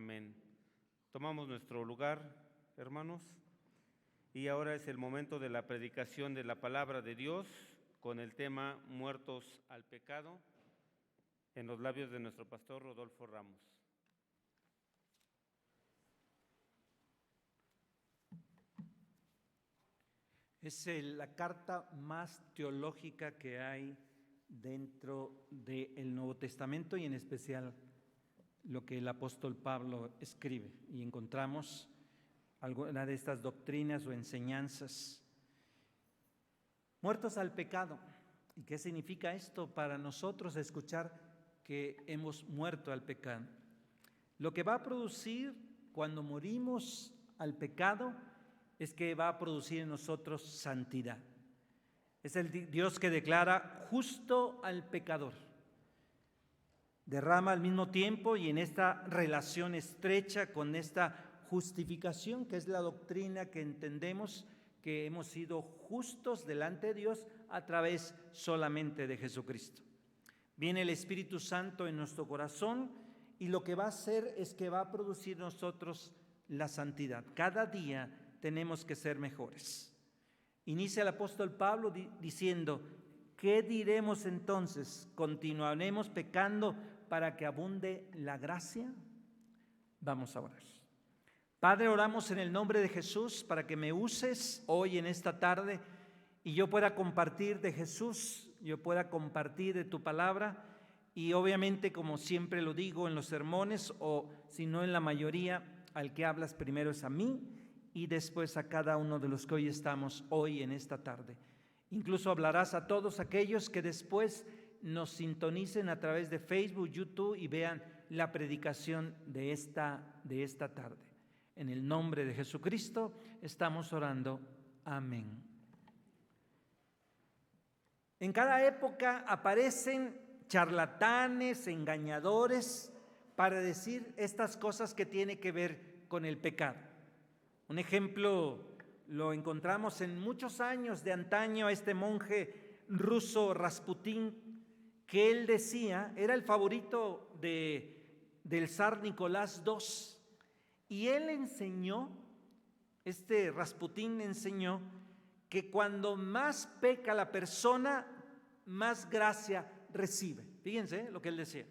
Amén. Tomamos nuestro lugar, hermanos, y ahora es el momento de la predicación de la palabra de Dios con el tema Muertos al pecado, en los labios de nuestro pastor Rodolfo Ramos. Es la carta más teológica que hay dentro del Nuevo Testamento y en especial lo que el apóstol Pablo escribe. Y encontramos alguna de estas doctrinas o enseñanzas. Muertos al pecado. ¿Y qué significa esto para nosotros escuchar que hemos muerto al pecado? Lo que va a producir cuando morimos al pecado es que va a producir en nosotros santidad. Es el Dios que declara justo al pecador. Derrama al mismo tiempo y en esta relación estrecha con esta justificación, que es la doctrina que entendemos que hemos sido justos delante de Dios a través solamente de Jesucristo. Viene el Espíritu Santo en nuestro corazón y lo que va a hacer es que va a producir en nosotros la santidad. Cada día tenemos que ser mejores. Inicia el apóstol Pablo diciendo: ¿qué diremos entonces? ¿Continuaremos pecando para que abunde la gracia? Vamos a orar. Padre, oramos en el nombre de Jesús para que me uses hoy en esta tarde y yo pueda compartir de Jesús, yo pueda compartir de tu palabra y obviamente, como siempre lo digo en los sermones o si no en la mayoría, al que hablas primero es a mí y después a cada uno de los que hoy estamos hoy en esta tarde. Incluso hablarás a todos aquellos que después nos sintonicen a través de Facebook, YouTube y vean la predicación de esta tarde. En el nombre de Jesucristo estamos orando. Amén. En cada época aparecen charlatanes, engañadores, para decir estas cosas que tienen que ver con el pecado. Un ejemplo lo encontramos en muchos años de antaño a este monje ruso Rasputín, que él decía, era el favorito del zar Nicolás II, y él enseñó, este Rasputín enseñó, que cuando más peca la persona, más gracia recibe. Fíjense lo que él decía,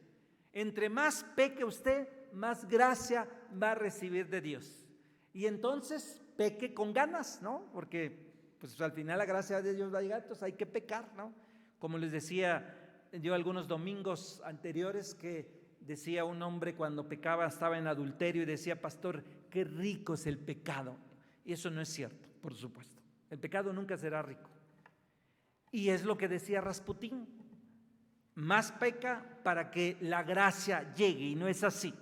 entre más peque usted, más gracia va a recibir de Dios. Y entonces peque con ganas, ¿no? Porque pues al final la gracia de Dios va a llegar, entonces hay que pecar, ¿no? Como les decía yo algunos domingos anteriores, que decía un hombre cuando pecaba, estaba en adulterio y decía: pastor, qué rico es el pecado. Y eso no es cierto, por supuesto. El pecado nunca será rico. Y es lo que decía Rasputín: más peca para que la gracia llegue, y no es así.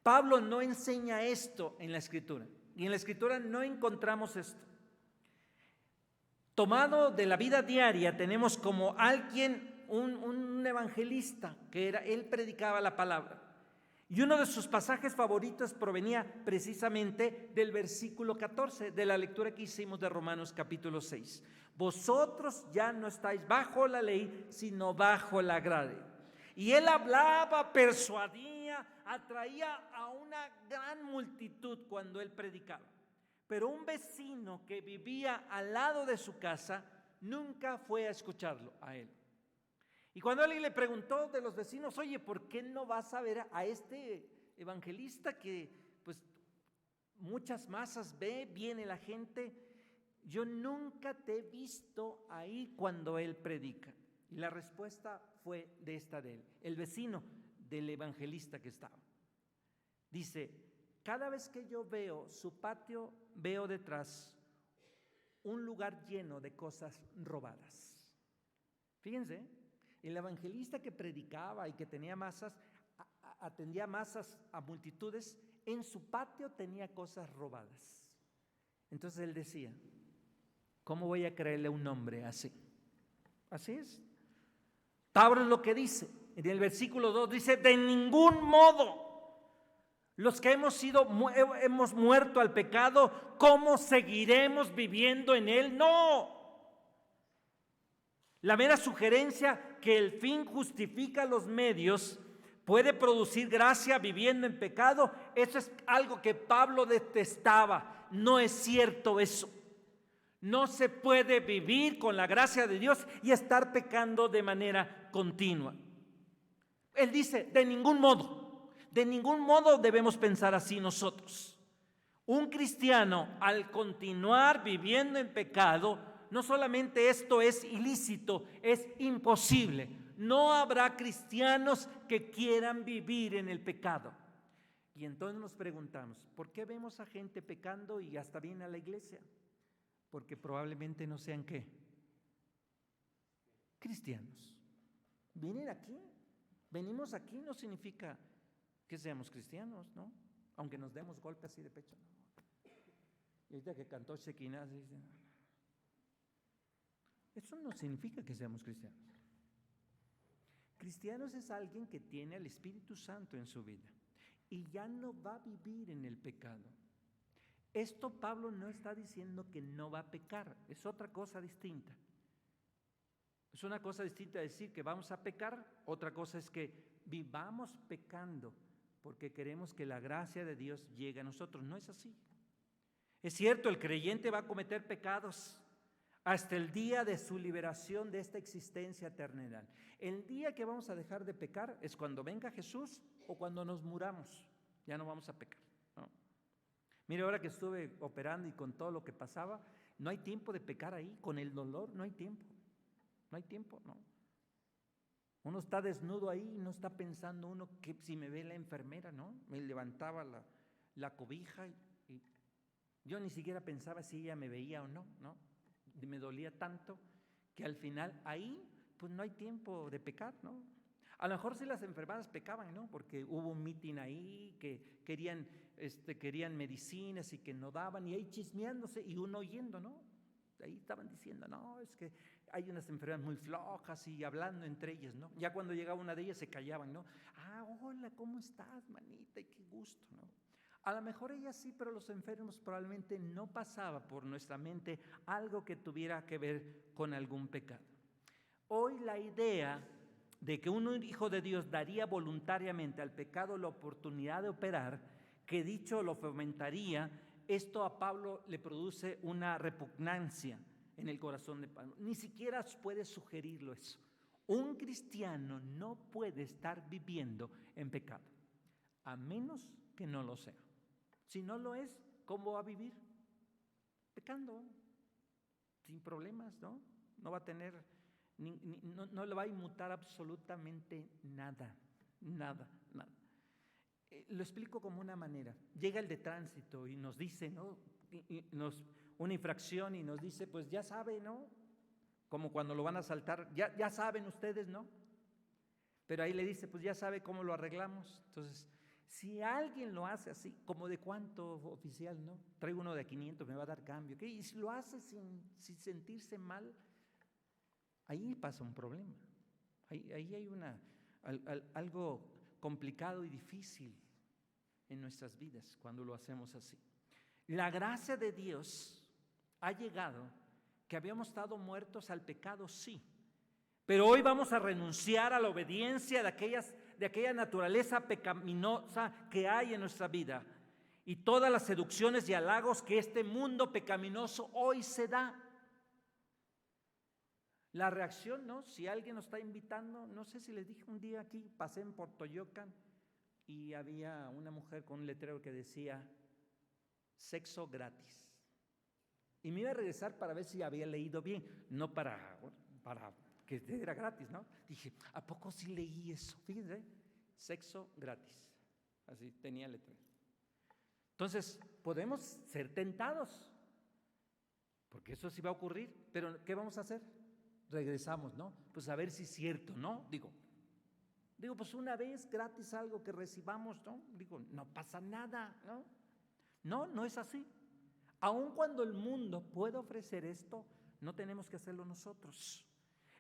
Pablo no enseña esto en la Escritura, y en la Escritura no encontramos esto. Tomado de la vida diaria, tenemos como alguien, un evangelista, él predicaba la palabra, y uno de sus pasajes favoritos provenía precisamente del versículo 14 de la lectura que hicimos de Romanos capítulo 6. Vosotros ya no estáis bajo la ley, sino bajo la gracia. Y él hablaba, persuadía, atraía a una gran multitud cuando él predicaba. Pero un vecino que vivía al lado de su casa nunca fue a escucharlo a él. Y cuando alguien le preguntó de los vecinos: oye, ¿por qué no vas a ver a este evangelista que pues muchas masas viene la gente? Yo nunca te he visto ahí cuando él predica. Y la respuesta fue de él, el vecino del evangelista que estaba. Dice: cada vez que yo veo su patio, veo detrás un lugar lleno de cosas robadas. Fíjense, el evangelista que predicaba y que tenía masas, atendía masas a multitudes, en su patio tenía cosas robadas. Entonces él decía: ¿cómo voy a creerle a un hombre así? Así es. Pablo es lo que dice, en el versículo 2 dice: de ningún modo. Los que hemos muerto al pecado, ¿cómo seguiremos viviendo en él? No. La mera sugerencia que el fin justifica los medios puede producir gracia viviendo en pecado. Eso es algo que Pablo detestaba. No es cierto eso. No se puede vivir con la gracia de Dios y estar pecando de manera continua. Él dice, de ningún modo debemos pensar así nosotros. Un cristiano, al continuar viviendo en pecado, no solamente esto es ilícito, es imposible. No habrá cristianos que quieran vivir en el pecado. Y entonces nos preguntamos, ¿por qué vemos a gente pecando y hasta viene a la iglesia? Porque probablemente no sean ¿qué? Cristianos. Vienen aquí, venimos aquí no significa que seamos cristianos, ¿no? Aunque nos demos golpes así de pecho. Y ahorita que cantó Shekinah, dice, eso no significa que seamos cristianos. Cristianos es alguien que tiene al Espíritu Santo en su vida y ya no va a vivir en el pecado. Esto Pablo no está diciendo que no va a pecar, es otra cosa distinta. Es una cosa distinta decir que vamos a pecar, otra cosa es que vivamos pecando porque queremos que la gracia de Dios llegue a nosotros. No es así. Es cierto, el creyente va a cometer pecados hasta el día de su liberación de esta existencia terrenal. El día que vamos a dejar de pecar es cuando venga Jesús o cuando nos muramos. Ya no vamos a pecar, ¿no? Mire, ahora que estuve operando y con todo lo que pasaba, no hay tiempo de pecar ahí, con el dolor no hay tiempo. No hay tiempo, ¿no? Uno está desnudo ahí y no está pensando uno que si me ve la enfermera, ¿no? Me levantaba la cobija y yo ni siquiera pensaba si ella me veía o no, ¿no? Me dolía tanto que al final ahí pues no hay tiempo de pecar, ¿no? A lo mejor sí las enfermeras pecaban, ¿no? Porque hubo un mitin ahí que querían medicinas y que no daban, y ahí chismeándose y uno oyendo, ¿no? Ahí estaban diciendo, no, es que hay unas enfermeras muy flojas y hablando entre ellas, ¿no? Ya cuando llegaba una de ellas se callaban, ¿no? Ah, hola, ¿cómo estás, manita? Y qué gusto, ¿no? A lo mejor ella sí, pero los enfermos probablemente no pasaba por nuestra mente algo que tuviera que ver con algún pecado. Hoy la idea de que un hijo de Dios daría voluntariamente al pecado la oportunidad de operar, que dicho lo fomentaría, esto a Pablo le produce una repugnancia en el corazón de Pablo. Ni siquiera puede sugerirlo eso. Un cristiano no puede estar viviendo en pecado, a menos que no lo sea. Si no lo es, ¿cómo va a vivir? Pecando, sin problemas, ¿no? No va a tener, no le va a inmutar absolutamente nada. Lo explico como una manera. Llega el de tránsito y nos dice, ¿no? Una infracción y nos dice, pues ya sabe, ¿no? Como cuando lo van a asaltar, ya saben ustedes, ¿no? Pero ahí le dice, pues ya sabe cómo lo arreglamos. Entonces, si alguien lo hace así, como de cuánto oficial, ¿no? Traigo uno de 500, me va a dar cambio. ¿Qué? Y si lo hace sin sentirse mal, ahí pasa un problema. Ahí hay algo complicado y difícil en nuestras vidas cuando lo hacemos así. La gracia de Dios ha llegado, que habíamos estado muertos al pecado, sí, pero hoy vamos a renunciar a la obediencia de aquella naturaleza pecaminosa que hay en nuestra vida y todas las seducciones y halagos que este mundo pecaminoso hoy se da. La reacción, ¿no? Si alguien nos está invitando, no sé si les dije un día aquí, pasé en Portoyocan y había una mujer con un letrero que decía sexo gratis. Y me iba a regresar para ver si había leído bien, no para que era gratis, ¿no? Dije, ¿a poco sí leí eso? Fíjense, sexo gratis. Así tenía letra. Entonces, podemos ser tentados, porque eso sí va a ocurrir, pero ¿qué vamos a hacer? Regresamos, ¿no? Pues a ver si es cierto, ¿no? Digo, pues una vez gratis algo que recibamos, ¿no? Digo, no pasa nada, ¿no? No es así. Aun cuando el mundo puede ofrecer esto, no tenemos que hacerlo nosotros.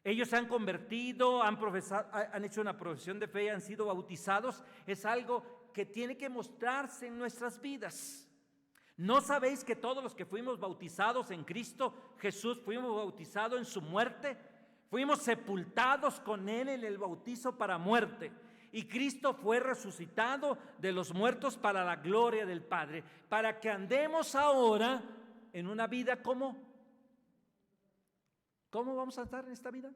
Ellos se han convertido, han hecho una profesión de fe, han sido bautizados. Es algo que tiene que mostrarse en nuestras vidas. ¿No sabéis que todos los que fuimos bautizados en Cristo Jesús fuimos bautizados en su muerte? Fuimos sepultados con Él en el bautizo para muerte. y Cristo fue resucitado de los muertos para la gloria del Padre, para que andemos ahora en una vida como. ¿Cómo vamos a estar en esta vida?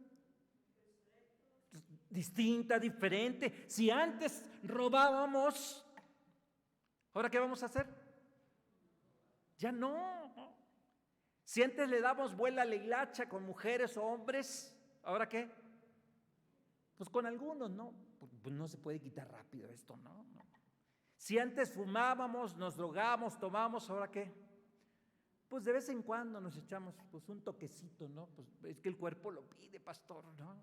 Distinta, diferente. Si antes robábamos, ¿ahora qué vamos a hacer? Ya no. Si antes le damos vuela a la hilacha con mujeres o hombres, ¿ahora qué? Pues con algunos, ¿no? Pues no se puede quitar rápido esto, ¿no? Si antes fumábamos, nos drogábamos, tomábamos, ¿ahora qué? Pues de vez en cuando nos echamos pues un toquecito, ¿no? Pues es que el cuerpo lo pide, pastor, ¿no?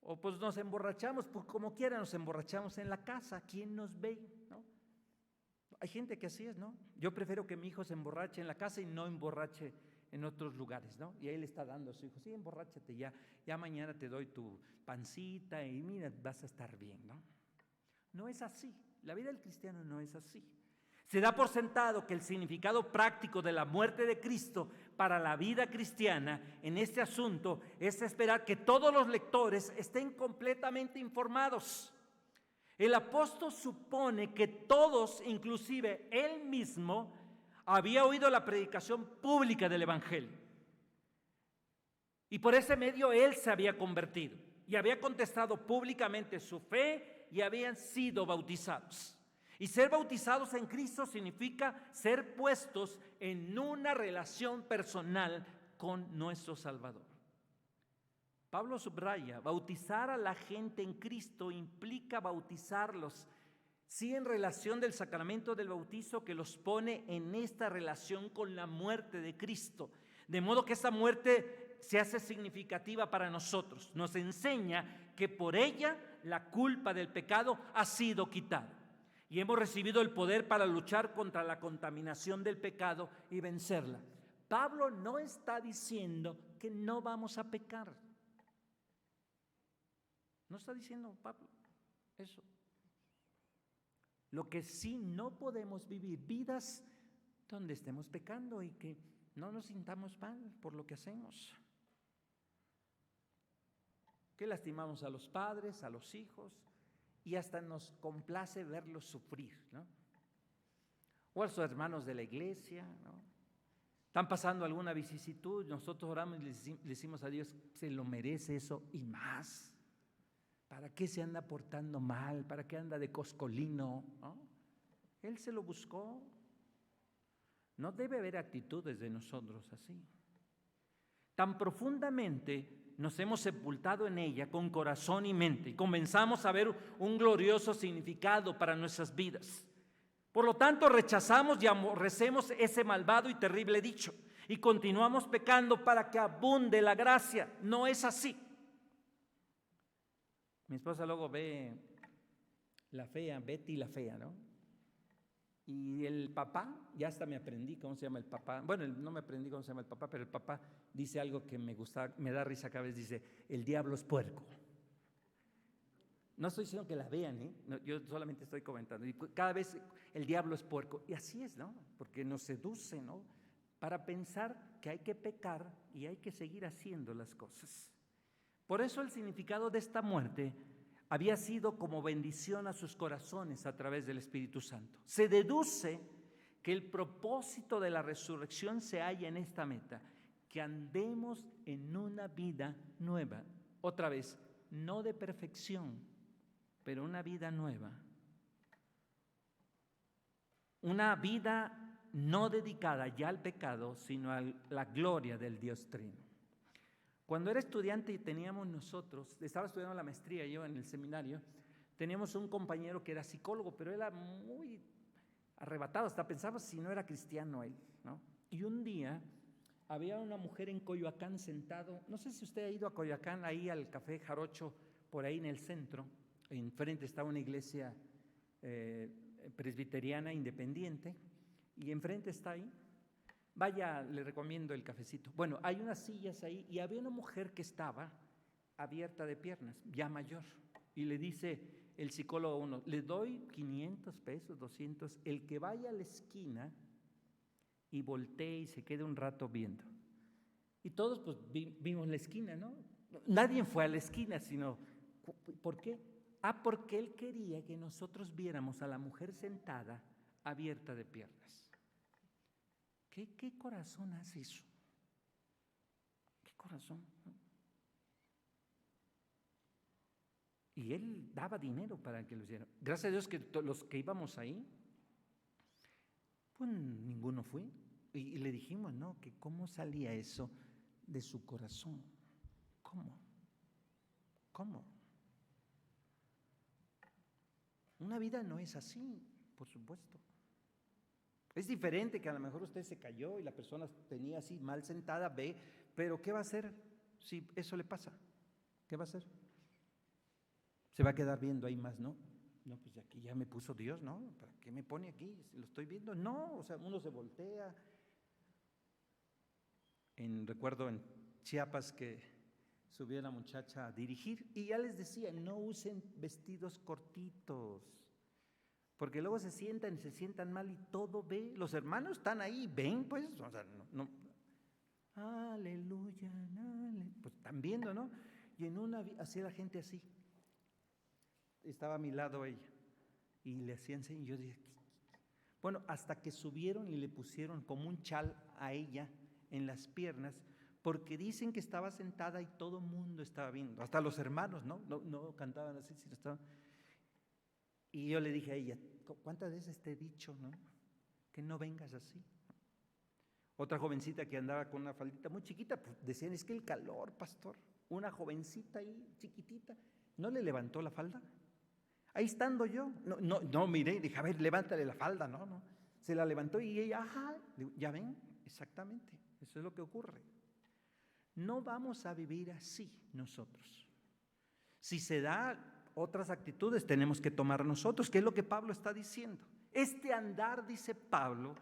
O pues nos emborrachamos, pues como quiera nos emborrachamos en la casa, ¿quién nos ve, no? Hay gente que así es, ¿no? Yo prefiero que mi hijo se emborrache en la casa y no emborrache en otros lugares, ¿no? Y ahí le está dando a su hijo, sí, emborráchate ya mañana te doy tu pancita y mira, vas a estar bien, ¿no? No es así, la vida del cristiano no es así. Se da por sentado que el significado práctico de la muerte de Cristo para la vida cristiana en este asunto es esperar que todos los lectores estén completamente informados. El apóstol supone que todos, inclusive él mismo, había oído la predicación pública del Evangelio. Y por ese medio él se había convertido y había contestado públicamente su fe y habían sido bautizados. Y ser bautizados en Cristo significa ser puestos en una relación personal con nuestro Salvador. Pablo subraya, bautizar a la gente en Cristo implica bautizarlos, sí, en relación del sacramento del bautizo que los pone en esta relación con la muerte de Cristo. De modo que esa muerte se hace significativa para nosotros. Nos enseña que por ella la culpa del pecado ha sido quitada. Y hemos recibido el poder para luchar contra la contaminación del pecado y vencerla. Pablo no está diciendo que no vamos a pecar. No está diciendo Pablo eso. Lo que sí no podemos vivir vidas donde estemos pecando y que no nos sintamos mal por lo que hacemos. Que lastimamos a los padres, a los hijos, y hasta nos complace verlos sufrir, ¿no? O a sus hermanos de la iglesia, ¿no? Están pasando alguna vicisitud, nosotros oramos y le decimos a Dios, se lo merece eso y más. ¿Para qué se anda portando mal? ¿Para qué anda de coscolino? ¿No? Él se lo buscó. No debe haber actitudes de nosotros así. Tan profundamente nos hemos sepultado en ella con corazón y mente y comenzamos a ver un glorioso significado para nuestras vidas. Por lo tanto, rechazamos y aborrecemos ese malvado y terrible dicho y continuamos pecando para que abunde la gracia. No es así. Mi esposa luego ve la fea, Betty la fea, ¿no? Y el papá, ya hasta me aprendí cómo se llama el papá. Bueno, no me aprendí cómo se llama el papá, pero el papá dice algo que me gusta, me da risa cada vez, dice, el diablo es puerco. No estoy diciendo que la vean, ¿eh? No, yo solamente estoy comentando. Y cada vez el diablo es puerco. Y así es, ¿no? Porque nos seduce, ¿no? Para pensar que hay que pecar y hay que seguir haciendo las cosas. Por eso el significado de esta muerte había sido como bendición a sus corazones a través del Espíritu Santo. Se deduce que el propósito de la resurrección se halla en esta meta, que andemos en una vida nueva. Otra vez, no de perfección, pero una vida nueva. Una vida no dedicada ya al pecado, sino a la gloria del Dios Trino. Cuando era estudiante y teníamos nosotros, estaba estudiando la maestría yo en el seminario, teníamos un compañero que era psicólogo, pero era muy arrebatado, hasta pensaba si no era cristiano él, ¿no? Y un día había una mujer en Coyoacán sentado, no sé si usted ha ido a Coyoacán, ahí al Café Jarocho, por ahí en el centro, enfrente estaba una iglesia presbiteriana independiente, y enfrente está ahí. Vaya, le recomiendo el cafecito. Bueno, hay unas sillas ahí y había una mujer que estaba abierta de piernas, ya mayor. Y le dice el psicólogo a uno, le doy 500 pesos, 200, el que vaya a la esquina y voltee y se quede un rato viendo. Y todos pues vimos la esquina, ¿no? Nadie fue a la esquina, sino, ¿por qué? Porque él quería que nosotros viéramos a la mujer sentada, abierta de piernas. ¿Qué corazón hace eso? ¿Qué corazón? Y él daba dinero para que lo hicieran. Gracias a Dios que los que íbamos ahí, pues ninguno fue. Y le dijimos, ¿no? Que cómo salía eso de su corazón. ¿Cómo? Una vida no es así, por supuesto. Es diferente que a lo mejor usted se cayó y la persona tenía así mal sentada, ve, pero ¿qué va a hacer si eso le pasa? ¿Qué va a hacer? Se va a quedar viendo ahí más, ¿no? No, pues aquí ya me puso Dios, ¿no? ¿Para qué me pone aquí? ¿Lo estoy viendo? No, o sea, uno se voltea. Recuerdo en Chiapas que subió una muchacha a dirigir y ya les decía, no usen vestidos cortitos, porque luego se sientan mal y todo ve, los hermanos están ahí, ven pues, o sea, no. Aleluya, pues están viendo, ¿no? Y en una hacía la gente así, estaba a mi lado ella, y le hacían así, y yo dije, bueno, hasta que subieron y le pusieron como un chal a ella en las piernas, porque dicen que estaba sentada y todo el mundo estaba viendo, hasta los hermanos, no cantaban así, sino estaban. Y yo le dije a ella, ¿cuántas veces te he dicho, no? Que no vengas así. Otra jovencita que andaba con una faldita muy chiquita, pues decían, es que el calor, pastor, una jovencita ahí chiquitita, ¿no le levantó la falda? Ahí estando yo, no miré, dije, a ver, levántale la falda, no, se la levantó y ella, ajá, ya ven, exactamente, eso es lo que ocurre. No vamos a vivir así nosotros. Si se da otras actitudes, tenemos que tomar nosotros, que es lo que Pablo está diciendo. Este andar, dice Pablo,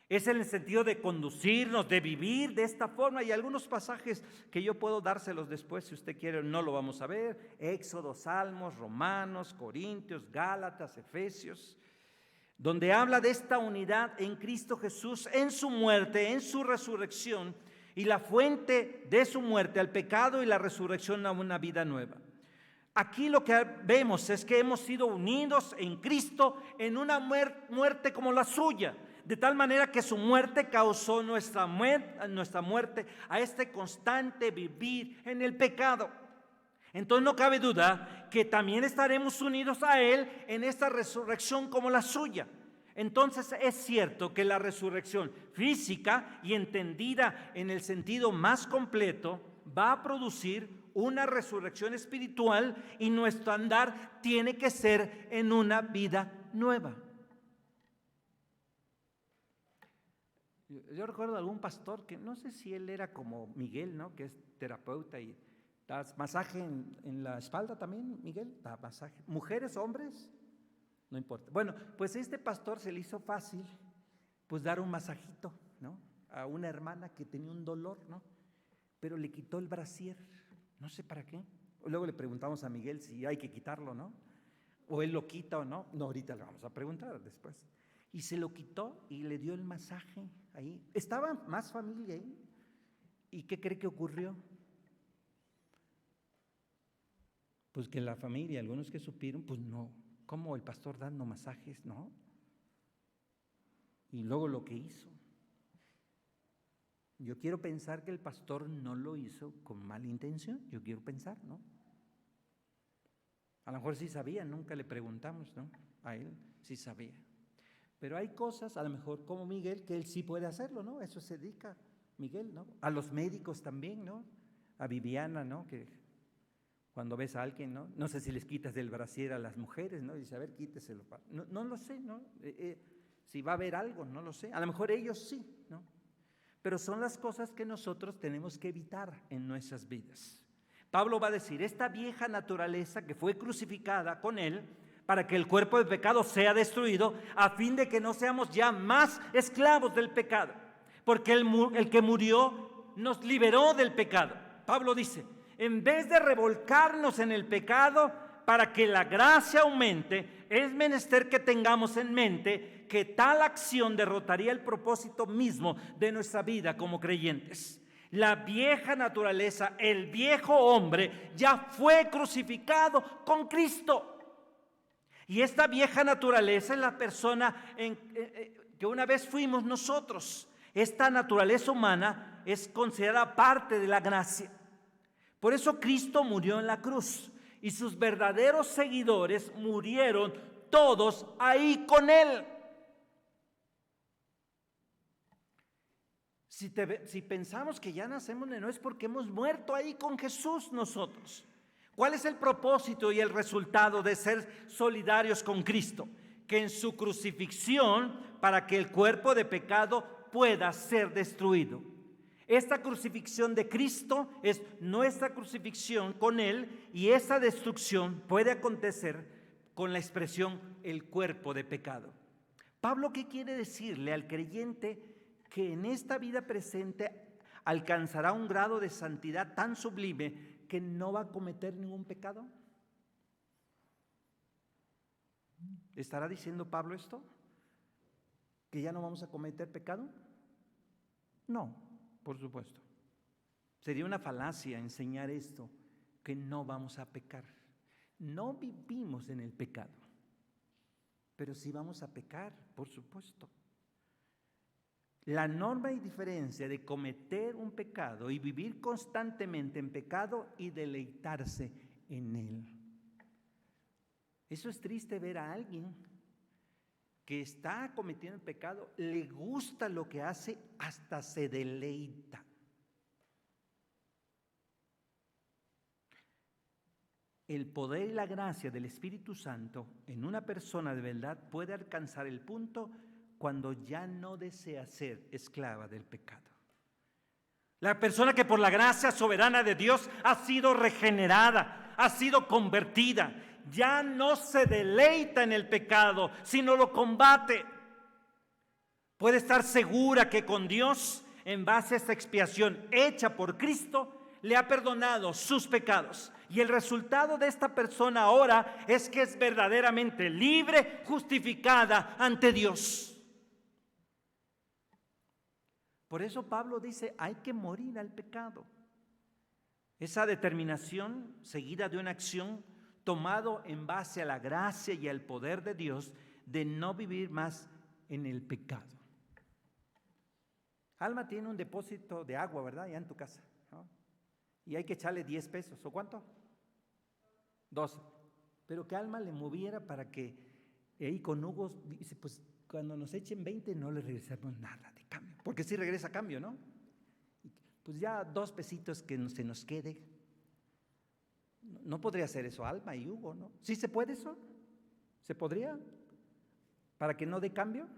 es en el sentido de conducirnos, de vivir de esta forma. Y algunos pasajes que yo puedo dárselos después, si usted quiere, no lo vamos a ver. Éxodo, Salmos, Romanos, Corintios, Gálatas, Efesios, donde habla de esta unidad en Cristo Jesús, en su muerte, en su resurrección, y la fuente de su muerte al pecado y la resurrección a una vida nueva. Aquí lo que vemos es que hemos sido unidos en Cristo en una muerte como la suya, de tal manera que su muerte causó nuestra muerte a este constante vivir en el pecado. Entonces no cabe duda que también estaremos unidos a Él en esta resurrección como la suya. Entonces es cierto que la resurrección física y entendida en el sentido más completo va a producir una resurrección espiritual y nuestro andar tiene que ser en una vida nueva. Yo recuerdo a algún pastor que no sé si él era como Miguel, ¿no? Que es terapeuta y da masaje en la espalda también, Miguel, da masaje. Mujeres, hombres, no importa. Bueno, pues este pastor se le hizo fácil pues dar un masajito, ¿no? A una hermana que tenía un dolor, ¿no? Pero le quitó el brasier, no sé para qué. Luego le preguntamos a Miguel si hay que quitarlo, ¿no? O él lo quita o no. No, ahorita le vamos a preguntar después. Y se lo quitó y le dio el masaje ahí. Estaba más familia ahí. ¿Y qué cree que ocurrió? Pues que la familia, algunos que supieron, pues no. ¿Cómo el pastor dando masajes? No. Y luego lo que hizo. Yo quiero pensar que el pastor no lo hizo con mala intención. Yo quiero pensar, ¿no? A lo mejor sí sabía, nunca le preguntamos, ¿no? A él sí sabía. Pero hay cosas, a lo mejor como Miguel, que él sí puede hacerlo, ¿no? Eso se dedica Miguel, ¿no? A los médicos también, ¿no? A Viviana, ¿no? Que cuando ves a alguien, ¿no? No sé si les quitas del brasier a las mujeres, ¿no? Dice, a ver, quíteselo. No lo sé, ¿no? Si va a haber algo, no lo sé. A lo mejor ellos sí, ¿no? Pero son las cosas que nosotros tenemos que evitar en nuestras vidas. Pablo va a decir, esta vieja naturaleza que fue crucificada con él, para que el cuerpo del pecado sea destruido, a fin de que no seamos ya más esclavos del pecado. Porque el que murió nos liberó del pecado. Pablo dice, en vez de revolcarnos en el pecado, para que la gracia aumente, es menester que tengamos en mente que tal acción derrotaría el propósito mismo de nuestra vida como creyentes. La vieja naturaleza, el viejo hombre, ya fue crucificado con Cristo. Y esta vieja naturaleza es la persona que una vez fuimos nosotros. Esta naturaleza humana es considerada parte de la gracia. Por eso Cristo murió en la cruz y sus verdaderos seguidores murieron todos ahí con Él. Si pensamos que ya nacemos de nuevo es porque hemos muerto ahí con Jesús nosotros. ¿Cuál es el propósito y el resultado de ser solidarios con Cristo? Que en su crucifixión, para que el cuerpo de pecado pueda ser destruido. Esta crucifixión de Cristo es nuestra crucifixión con Él, y esa destrucción puede acontecer con la expresión el cuerpo de pecado. Pablo, ¿qué quiere decirle al creyente? Que en esta vida presente alcanzará un grado de santidad tan sublime que no va a cometer ningún pecado. ¿Estará diciendo Pablo esto? ¿Que ya no vamos a cometer pecado? No, por supuesto. Sería una falacia enseñar esto, que no vamos a pecar. No vivimos en el pecado, pero sí vamos a pecar, por supuesto. La norma y diferencia de cometer un pecado y vivir constantemente en pecado y deleitarse en él. Eso es triste, ver a alguien que está cometiendo el pecado, le gusta lo que hace, hasta se deleita. El poder y la gracia del Espíritu Santo en una persona de verdad puede alcanzar el punto cuando ya no desea ser esclava del pecado. La persona que por la gracia soberana de Dios ha sido regenerada, ha sido convertida, ya no se deleita en el pecado, sino lo combate. Puede estar segura que con Dios, en base a esta expiación hecha por Cristo, le ha perdonado sus pecados. Y el resultado de esta persona ahora es que es verdaderamente libre, justificada ante Dios. Por eso Pablo dice, hay que morir al pecado. Esa determinación seguida de una acción tomado en base a la gracia y al poder de Dios de no vivir más en el pecado. Alma tiene un depósito de agua, ¿verdad? Ya en tu casa, ¿no? Y hay que echarle 10 pesos, ¿o cuánto? 12. Pero que Alma le moviera para que ahí con Hugo, dice, pues cuando nos echen 20 no le regresamos nada de cambio, porque sí regresa cambio, ¿no? Pues ya 2 pesitos que se nos quede. No podría hacer eso Alma y Hugo, ¿no? ¿Sí se puede eso? ¿Se podría? ¿Para que no dé cambio?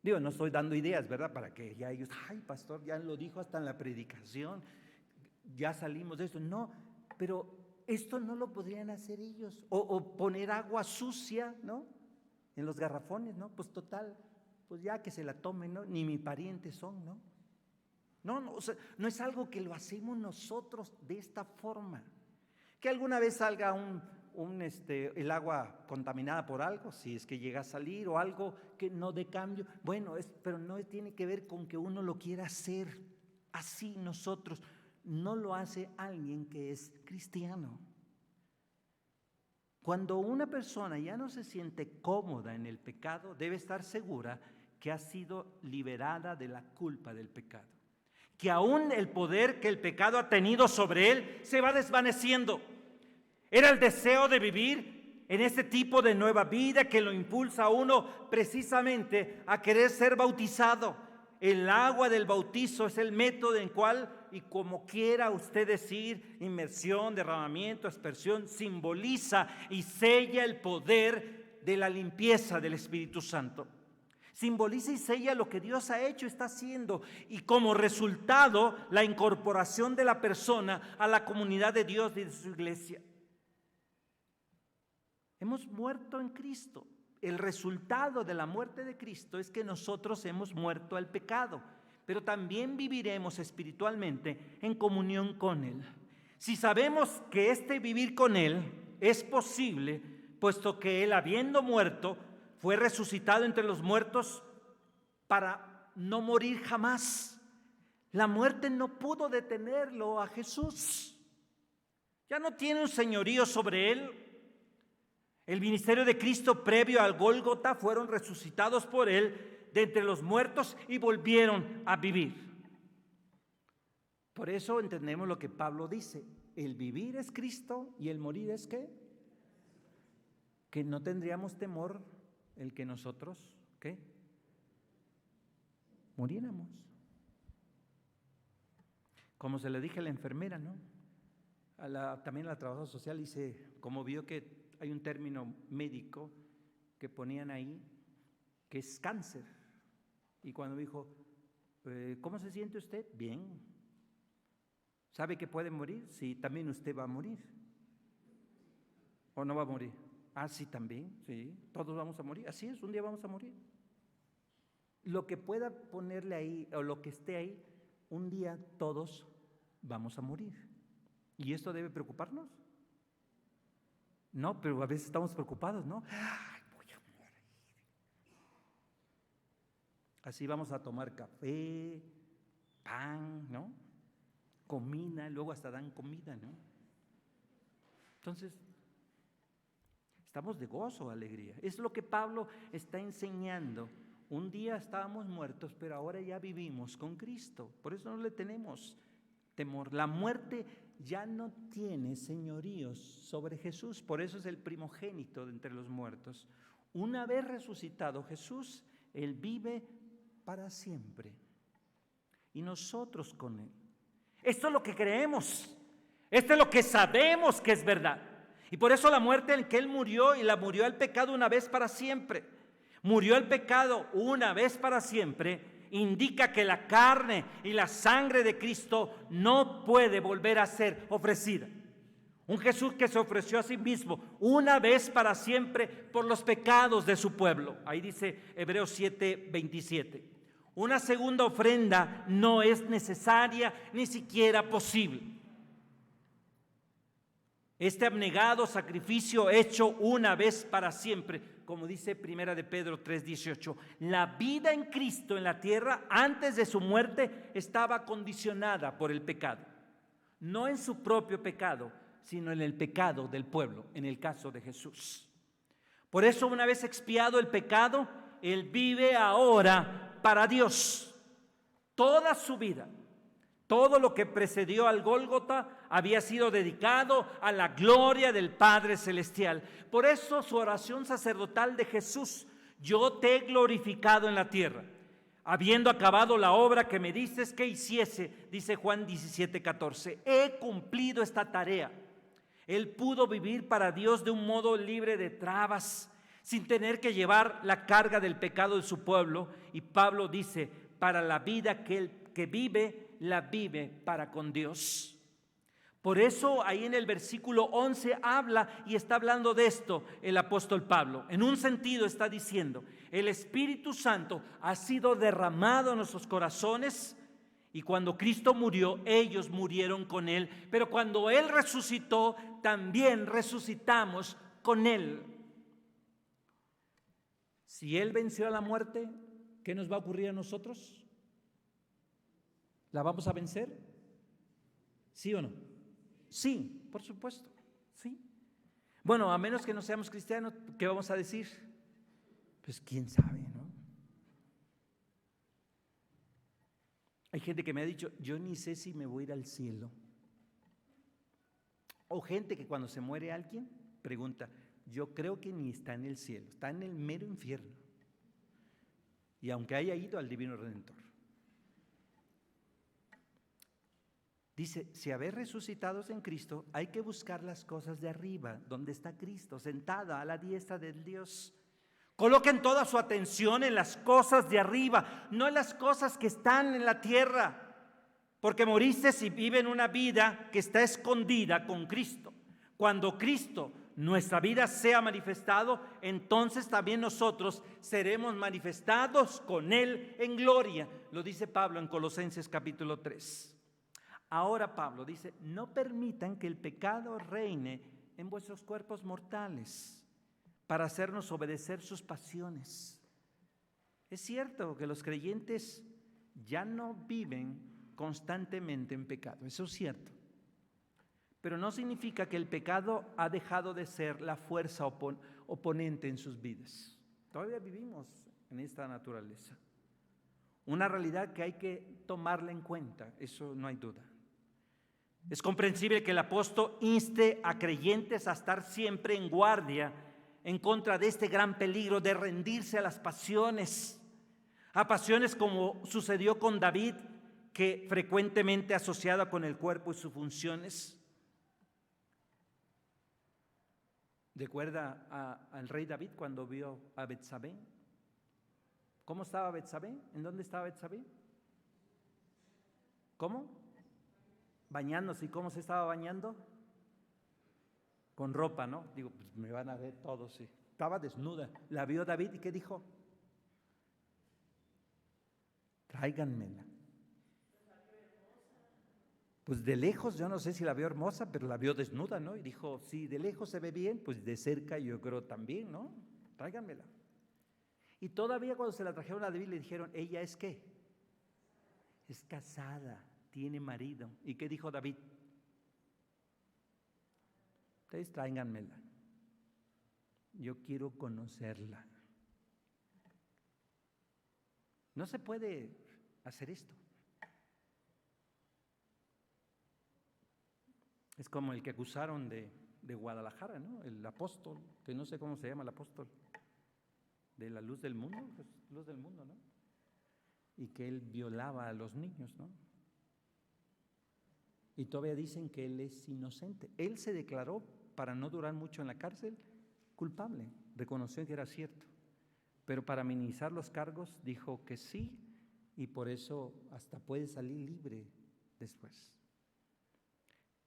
Digo, no estoy dando ideas, ¿verdad? Para que ya ellos, ay, pastor, ya lo dijo hasta en la predicación, ya salimos de esto. No, pero esto no lo podrían hacer ellos. O poner agua sucia, ¿no? En los garrafones, ¿no? Pues total, pues ya que se la tomen, ¿no? Ni mi pariente son, ¿no? No, o sea, no es algo que lo hacemos nosotros de esta forma. Que alguna vez salga el agua contaminada por algo, si es que llega a salir, o algo que no dé cambio, bueno, pero no tiene que ver con que uno lo quiera hacer así nosotros. No lo hace alguien que es cristiano. Cuando una persona ya no se siente cómoda en el pecado, debe estar segura que ha sido liberada de la culpa del pecado. Que aún el poder que el pecado ha tenido sobre él se va desvaneciendo. Era el deseo de vivir en este tipo de nueva vida que lo impulsa a uno precisamente a querer ser bautizado. El agua del bautizo es el método en cual, y como quiera usted decir, inmersión, derramamiento, aspersión, simboliza y sella el poder de la limpieza del Espíritu Santo. Simboliza y sella lo que Dios ha hecho, está haciendo, y como resultado la incorporación de la persona a la comunidad de Dios y de su iglesia. Hemos muerto en Cristo. El resultado de la muerte de Cristo es que nosotros hemos muerto al pecado, pero también viviremos espiritualmente en comunión con Él. Si sabemos que este vivir con Él es posible, puesto que Él, habiendo muerto, fue resucitado entre los muertos para no morir jamás. La muerte no pudo detenerlo a Jesús. Ya no tiene un señorío sobre Él. El ministerio de Cristo previo al Gólgota fueron resucitados por Él de entre los muertos y volvieron a vivir. Por eso entendemos lo que Pablo dice: el vivir es Cristo y el morir es ¿qué? Que no tendríamos temor el que nosotros ¿qué? Muriéramos. Como se le dije a la enfermera, ¿no? También a la trabajadora social, dice, como vio que hay un término médico que ponían ahí, que es cáncer. Y cuando dijo, ¿cómo se siente usted? Bien. ¿Sabe que puede morir? Sí, también usted va a morir. ¿O no va a morir? Ah, sí, también, sí, todos vamos a morir. Así es, un día vamos a morir. Lo que pueda ponerle ahí, o lo que esté ahí, un día todos vamos a morir. ¿Y esto debe preocuparnos? No, pero a veces estamos preocupados, ¿no? Ay, voy a morir. Así vamos a tomar café, pan, ¿no? Comida, luego hasta dan comida, ¿no? Entonces, estamos de gozo, alegría. Es lo que Pablo está enseñando. Un día estábamos muertos, pero ahora ya vivimos con Cristo. Por eso no le tenemos temor. La muerte ya no tiene señoríos sobre Jesús. Por eso es el primogénito de entre los muertos. Una vez resucitado Jesús, Él vive para siempre. Y nosotros con Él. Esto es lo que creemos. Esto es lo que sabemos que es verdad. Y por eso la muerte en que Él murió, y la murió el pecado una vez para siempre. Murió el pecado una vez para siempre, indica que la carne y la sangre de Cristo no puede volver a ser ofrecida. Un Jesús que se ofreció a sí mismo una vez para siempre por los pecados de su pueblo. Ahí dice Hebreos 7:27. Una segunda ofrenda no es necesaria ni siquiera posible. Este abnegado sacrificio hecho una vez para siempre, como dice Primera de Pedro 3:18, la vida en Cristo en la tierra antes de su muerte estaba condicionada por el pecado. No en su propio pecado, sino en el pecado del pueblo, en el caso de Jesús. Por eso, una vez expiado el pecado, Él vive ahora para Dios. Toda su vida, todo lo que precedió al Gólgota había sido dedicado a la gloria del Padre Celestial. Por eso su oración sacerdotal de Jesús: yo te he glorificado en la tierra, habiendo acabado la obra que me dices que hiciese, dice Juan 17:14. He cumplido esta tarea. Él pudo vivir para Dios de un modo libre de trabas, sin tener que llevar la carga del pecado de su pueblo. Y Pablo dice, para la vida que él que vive, la vive para con Dios. Por eso ahí en el versículo 11 habla y está hablando de esto el apóstol Pablo. En un sentido está diciendo, el Espíritu Santo ha sido derramado en nuestros corazones, y cuando Cristo murió, ellos murieron con Él, pero cuando Él resucitó, también resucitamos con Él. Si Él venció a la muerte, ¿qué nos va a ocurrir a nosotros? ¿La vamos a vencer? ¿Sí o no? Sí, por supuesto, sí. Bueno, a menos que no seamos cristianos, ¿qué vamos a decir? Pues quién sabe, ¿no? Hay gente que me ha dicho, yo ni sé si me voy a ir al cielo. O gente que cuando se muere alguien, pregunta, yo creo que ni está en el cielo, está en el mero infierno. Y aunque haya ido al Divino Redentor. Dice, si habéis resucitados en Cristo, hay que buscar las cosas de arriba, donde está Cristo, sentada a la diestra del Dios. Coloquen toda su atención en las cosas de arriba, no en las cosas que están en la tierra, porque moriste y viven una vida que está escondida con Cristo. Cuando Cristo, nuestra vida, sea manifestado, entonces también nosotros seremos manifestados con Él en gloria. Lo dice Pablo en Colosenses capítulo 3. Ahora Pablo dice, no permitan que el pecado reine en vuestros cuerpos mortales para hacernos obedecer sus pasiones. Es cierto que los creyentes ya no viven constantemente en pecado, eso es cierto. pero no significa que el pecado ha dejado de ser la fuerza oponente en sus vidas. Todavía vivimos en esta naturaleza. Una realidad que hay que tomarla en cuenta, eso no hay duda. Es comprensible que el apóstol inste a creyentes a estar siempre en guardia en contra de este gran peligro de rendirse a las pasiones, a pasiones como sucedió con David, que frecuentemente asociada con el cuerpo y sus funciones. ¿Recuerda al rey David cuando vio a Betsabé? ¿Cómo estaba Betsabé? ¿En dónde estaba Betsabé? ¿Cómo? Bañándose. ¿Y cómo se estaba bañando? Con ropa, ¿no? Digo, pues me van a ver todos, sí. Estaba desnuda. La vio David y ¿qué dijo? Tráiganmela. Pues de lejos, yo no sé si la vio hermosa, pero la vio desnuda, ¿no? Y dijo, si de lejos se ve bien, pues de cerca yo creo también, ¿no? Tráiganmela. Y todavía cuando se la trajeron a David le dijeron, ¿ella es qué? Es casada, tiene marido. ¿Y qué dijo David? Ustedes tráiganmela. Yo quiero conocerla. No se puede hacer esto. Es como el que acusaron de Guadalajara, ¿no? El apóstol, que no sé cómo se llama el apóstol, de la luz del mundo, pues, luz del mundo, ¿no? Y que él violaba a los niños, ¿no? Y todavía dicen que él es inocente. Él se declaró, para no durar mucho en la cárcel, culpable, reconoció que era cierto, pero para minimizar los cargos dijo que sí, y por eso hasta puede salir libre después.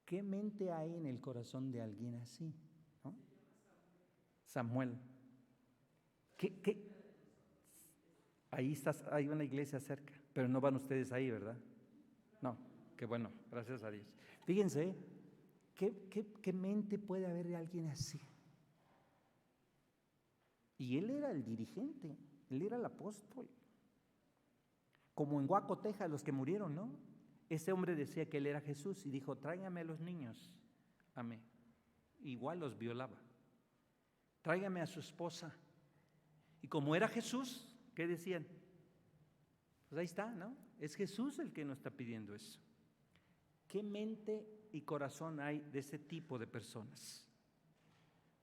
¿Qué mente hay en el corazón de alguien así? ¿No? Samuel. ¿Qué? Ahí estás, hay una iglesia cerca, pero no van ustedes ahí, ¿verdad? No, qué bueno, gracias a Dios. Fíjense, ¿qué mente puede haber de alguien así? Y él era el dirigente, él era el apóstol. Como en Guaco, Texas, los que murieron, ¿no? Ese hombre decía que él era Jesús y dijo, tráigame a los niños. Amén. Igual los violaba. Tráigame a su esposa. Y como era Jesús, ¿qué decían? Pues ahí está, ¿no? Es Jesús el que nos está pidiendo eso. ¿Qué mente y corazón hay de ese tipo de personas?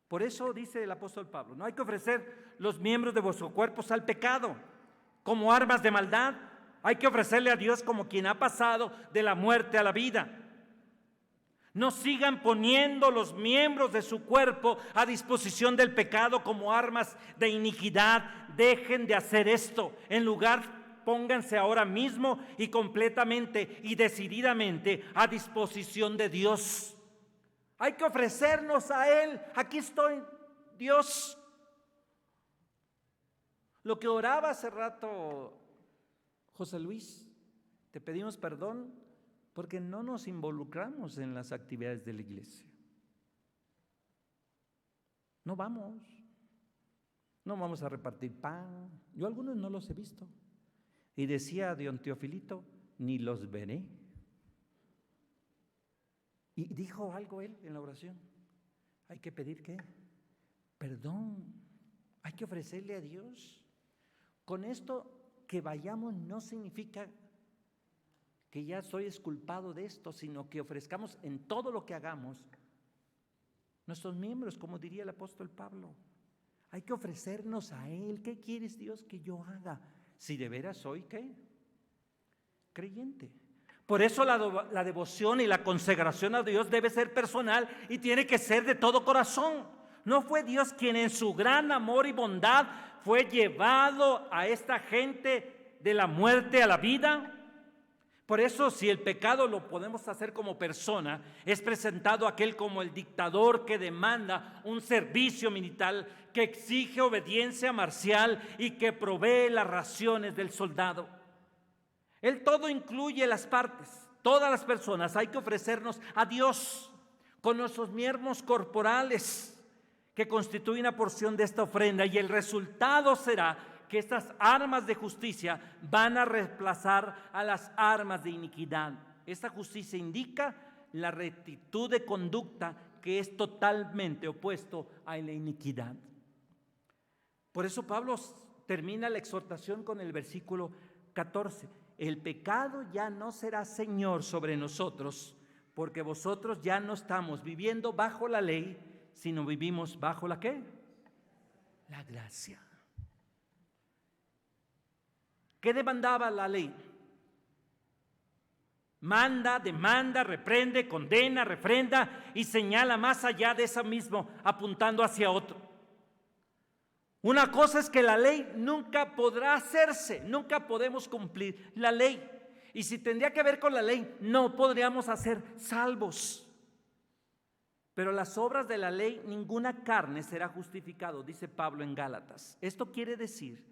Por eso dice el apóstol Pablo, no hay que ofrecer los miembros de vuestros cuerpos al pecado como armas de maldad. Hay que ofrecerle a Dios como quien ha pasado de la muerte a la vida. No sigan poniendo los miembros de su cuerpo a disposición del pecado como armas de iniquidad. Dejen de hacer esto. En lugar, pónganse ahora mismo y completamente y decididamente a disposición de Dios. Hay que ofrecernos a Él. Aquí estoy, Dios. Lo que oraba hace rato José Luis, te pedimos perdón porque no nos involucramos en las actividades de la iglesia. No vamos a repartir pan. Yo algunos no los he visto. Y decía don Teofilito, ni los veré. Y dijo algo él en la oración. Hay que pedir ¿qué? Perdón. Hay que ofrecerle a Dios. Con esto que vayamos no significa que ya soy exculpado de esto, sino que ofrezcamos en todo lo que hagamos nuestros miembros, como diría el apóstol Pablo. Hay que ofrecernos a Él. ¿Qué quieres, Dios, que yo haga? Si de veras soy, ¿qué? Creyente. Por eso la devoción y la consagración a Dios debe ser personal y tiene que ser de todo corazón. ¿No fue Dios quien en su gran amor y bondad fue llevado a esta gente de la muerte a la vida? Por eso, si el pecado lo podemos hacer como persona, es presentado aquel como el dictador que demanda un servicio militar, que exige obediencia marcial y que provee las raciones del soldado. El todo incluye las partes, todas las personas. Hay que ofrecernos a Dios con nuestros miembros corporales que constituyen una porción de esta ofrenda, y el resultado será que estas armas de justicia van a reemplazar a las armas de iniquidad. Esta justicia indica la rectitud de conducta que es totalmente opuesto a la iniquidad. Por eso Pablo termina la exhortación con el versículo 14. El pecado ya no será señor sobre nosotros, porque vosotros ya no estamos viviendo bajo la ley, sino vivimos bajo ¿la qué? La gracia. ¿Qué demandaba la ley? Manda, demanda, reprende, condena, refrenda y señala más allá de eso mismo, apuntando hacia otro. Una cosa es que la ley nunca podrá hacerse, nunca podemos cumplir la ley. Y si tendría que ver con la ley, no podríamos ser salvos. Pero las obras de la ley, ninguna carne será justificado, dice Pablo en Gálatas. Esto quiere decir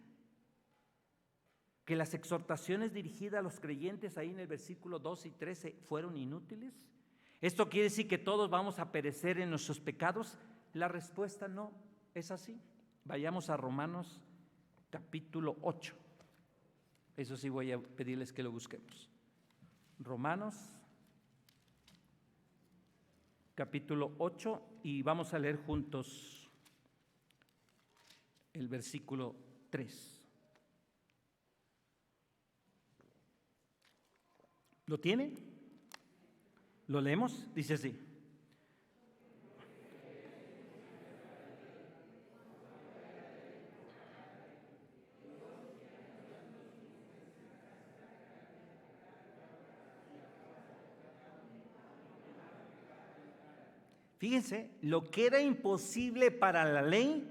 que las exhortaciones dirigidas a los creyentes ahí en el versículo 12 y 13 fueron inútiles. ¿Esto quiere decir que todos vamos a perecer en nuestros pecados? La respuesta no es así. Vayamos a Romanos capítulo 8. Eso sí voy a pedirles que lo busquemos. Romanos capítulo 8 y vamos a leer juntos el versículo 3. ¿Lo tiene? ¿Lo leemos? Dice así. Fíjense, lo que era imposible para la ley,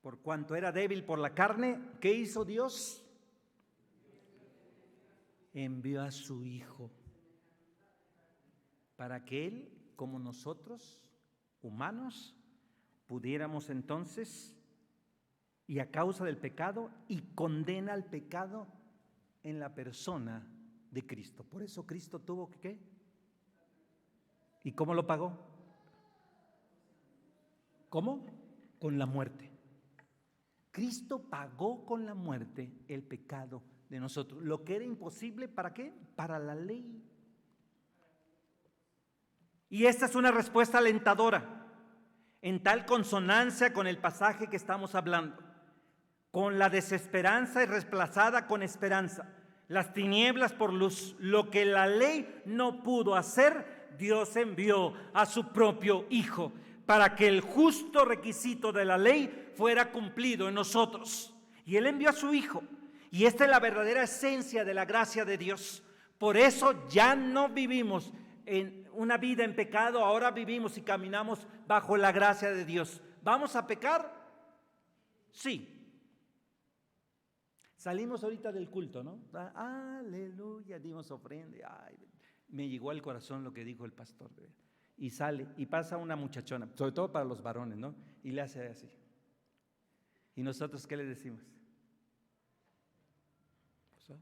por cuanto era débil por la carne, ¿qué hizo Dios? Envió a su Hijo para que Él, como nosotros, humanos, pudiéramos entonces, y a causa del pecado, y condena al pecado en la persona de Cristo. Por eso Cristo tuvo que ¿qué? ¿Y cómo lo pagó? ¿Cómo? Con la muerte. Cristo pagó con la muerte el pecado de nosotros. Lo que era imposible, ¿para qué? Para la ley. Y esta es una respuesta alentadora, en tal consonancia con el pasaje que estamos hablando. Con la desesperanza es reemplazada con esperanza. Las tinieblas por luz. Lo que la ley no pudo hacer, Dios envió a su propio Hijo para que el justo requisito de la ley fuera cumplido en nosotros. Y Él envió a su Hijo. Y esta es la verdadera esencia de la gracia de Dios. Por eso ya no vivimos en una vida en pecado, ahora vivimos y caminamos bajo la gracia de Dios. ¿Vamos a pecar? Sí. Salimos ahorita del culto, ¿no? Aleluya, dimos ofrenda. Ay, me llegó al corazón lo que dijo el pastor. Y sale, y pasa una muchachona, sobre todo para los varones, ¿no? Y le hace así. ¿Y nosotros qué le decimos? Pues,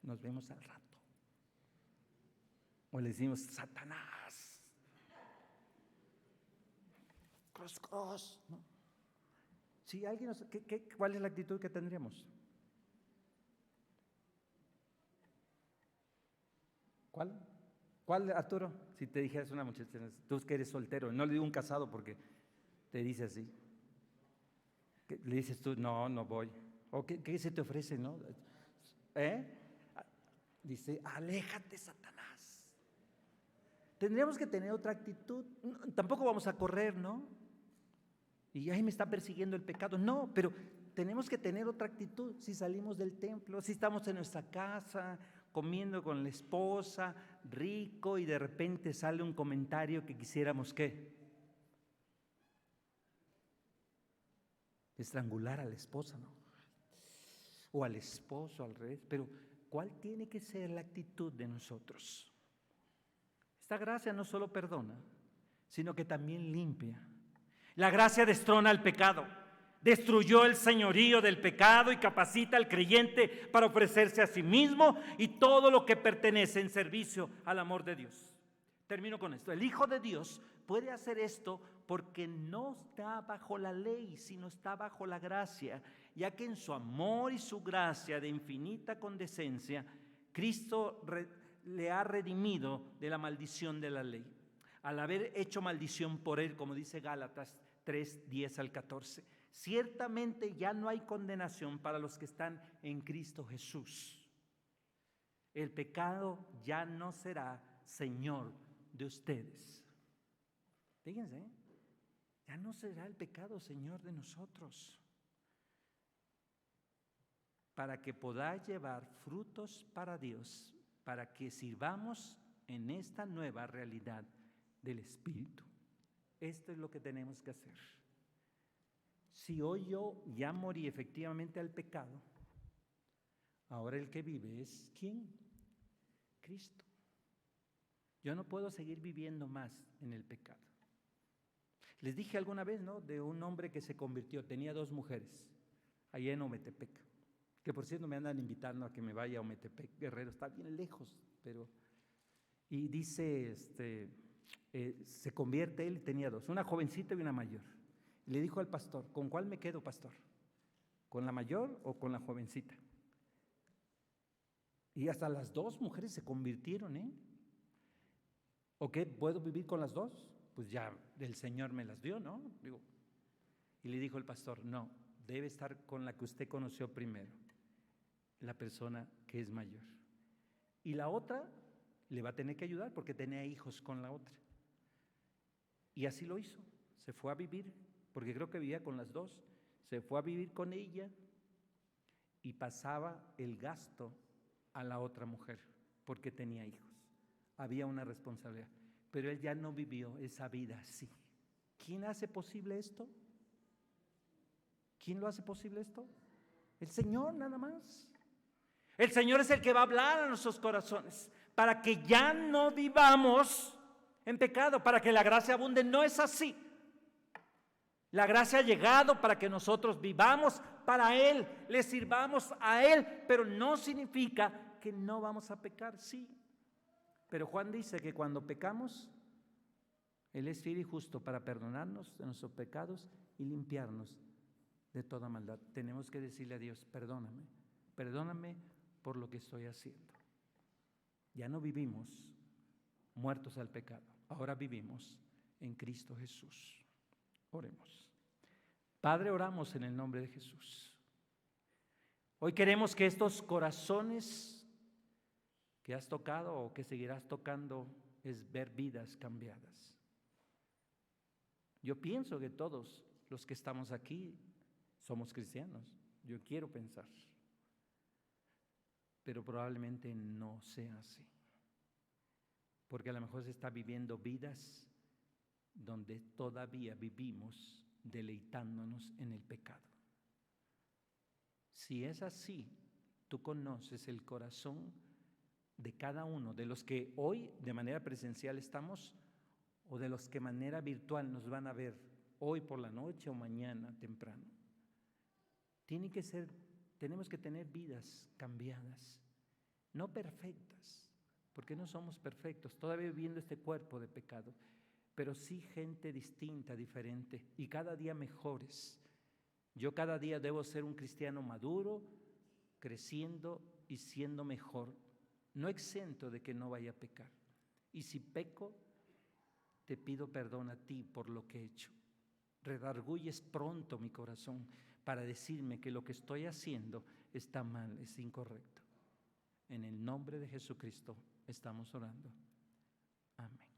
nos vemos al rato. O le decimos, Satanás. Cross, cross, ¿no? Si alguien nos, ¿cuál es la actitud que tendríamos? ¿Cuál, Arturo? Si te dijeras una muchacha, tú que eres soltero, no le digo un casado porque te dice así. Le dices tú, no voy. ¿O qué se te ofrece, no? Dice, aléjate, Satanás. Tendríamos que tener otra actitud. Tampoco vamos a correr, ¿no? Y ahí me está persiguiendo el pecado. No, pero tenemos que tener otra actitud. Si salimos del templo, si estamos en nuestra casa, comiendo con la esposa, rico, y de repente sale un comentario que quisiéramos, ¿qué? Estrangular a la esposa, ¿no? O al esposo, al revés. Pero ¿cuál tiene que ser la actitud de nosotros? Esta gracia no solo perdona, sino que también limpia. La gracia destrona el pecado, destruyó el señorío del pecado y capacita al creyente para ofrecerse a sí mismo y todo lo que pertenece en servicio al amor de Dios. Termino con esto. El Hijo de Dios puede hacer esto porque no está bajo la ley, sino está bajo la gracia, ya que en su amor y su gracia de infinita condescencia, Cristo le ha redimido de la maldición de la ley, al haber hecho maldición por él, como dice Gálatas 3, 10 al 14. Ciertamente ya no hay condenación para los que están en Cristo Jesús. El pecado ya no será señor de ustedes. Fíjense, ya no será el pecado señor de nosotros. Para que podáis llevar frutos para Dios, para que sirvamos en esta nueva realidad del Espíritu. Esto es lo que tenemos que hacer. Si hoy yo ya morí efectivamente al pecado, ahora el que vive es ¿quién? Cristo. Yo no puedo seguir viviendo más en el pecado. Les dije alguna vez, ¿no?, de un hombre que se convirtió, tenía 2 mujeres, allá en Ometepec, que por cierto me andan invitando a que me vaya a Ometepec, Guerrero, está bien lejos, pero... Y dice, se convierte él, tenía 2, una jovencita y una mayor. Y le dijo al pastor, ¿con cuál me quedo, pastor? ¿Con la mayor o con la jovencita? Y hasta las 2 mujeres se convirtieron, ¿O qué? ¿Puedo vivir con las 2? Pues ya el Señor me las dio, ¿no? Y le dijo el pastor, no, debe estar con la que usted conoció primero, la persona que es mayor. Y la otra le va a tener que ayudar porque tenía hijos con la otra. Y así lo hizo, se fue a vivir, porque creo que vivía con las 2, se fue a vivir con ella y pasaba el gasto a la otra mujer, porque tenía hijos. Había una responsabilidad, pero él ya no vivió esa vida así. ¿Quién hace posible esto? ¿Quién lo hace posible esto? El Señor, nada más. El Señor es el que va a hablar a nuestros corazones para que ya no vivamos en pecado, para que la gracia abunde. No es así. La gracia ha llegado para que nosotros vivamos para Él, le sirvamos a Él, pero no significa que no vamos a pecar, sí. Pero Juan dice que cuando pecamos, Él es fiel y justo para perdonarnos de nuestros pecados y limpiarnos de toda maldad. Tenemos que decirle a Dios, perdóname por lo que estoy haciendo. Ya no vivimos muertos al pecado, ahora vivimos en Cristo Jesús. Oremos. Padre, oramos en el nombre de Jesús. Hoy queremos que estos corazones que has tocado o que seguirás tocando es ver vidas cambiadas. Yo pienso que todos los que estamos aquí somos cristianos, yo quiero pensar, pero probablemente no sea así, porque a lo mejor se está viviendo vidas donde todavía vivimos deleitándonos en el pecado. Si es así, tú conoces el corazón de cada uno, de los que hoy de manera presencial estamos o de los que de manera virtual nos van a ver hoy por la noche o mañana temprano. Tenemos que tener vidas cambiadas, no perfectas, porque no somos perfectos, todavía viviendo este cuerpo de pecado, pero sí gente distinta, diferente, y cada día mejores. Yo cada día debo ser un cristiano maduro, creciendo y siendo mejor, no exento de que no vaya a pecar. Y si peco, te pido perdón a ti por lo que he hecho. Redarguyes pronto mi corazón para decirme que lo que estoy haciendo está mal, es incorrecto. En el nombre de Jesucristo estamos orando. Amén.